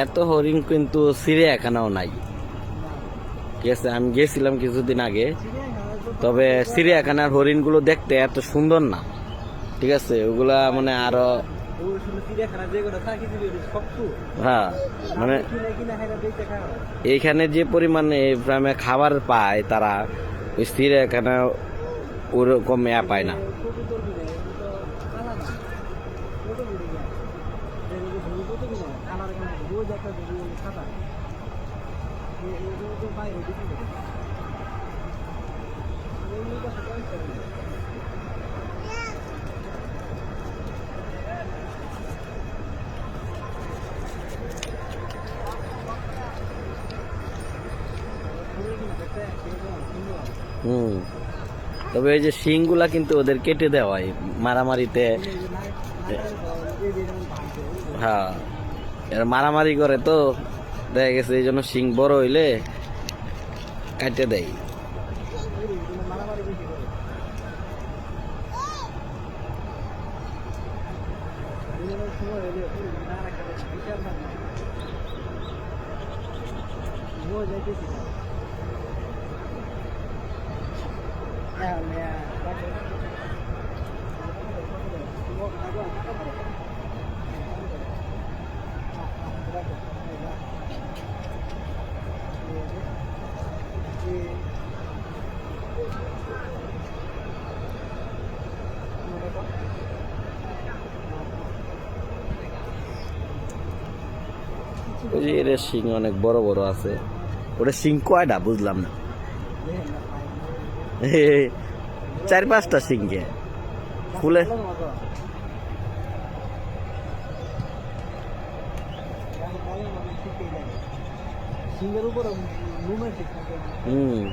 এত হরিণ কিন্তু চিড়িয়াখানাও নাই। ঠিক আছে, আমি গেছিলাম কিছুদিন আগে, তবে চিড়িয়াখানার হরিণগুলো দেখতে এত সুন্দর না। ঠিক আছে, ওগুলা মানে আরো হ্যাঁ, মানে এইখানে যে পরিমাণে খাবার পায় তারা, ওই চিড়িয়াখানা ওরকম পায় না। হুম, তবে এই যে শিংগুলা কিন্তু ওদের কেটে দেওয়া হয় মারামারিতে। হ্যাঁ, এরা মারামারি করে তো, দেখা গেছে এই জন্য শিং বড় হইলে কাটে দেয়। ওই যে এর শিং অনেক বড় বড় আছে। ওটা শিং কয়টা বুঝলাম না। 4-5টা শিংকে ফুলে। হুম।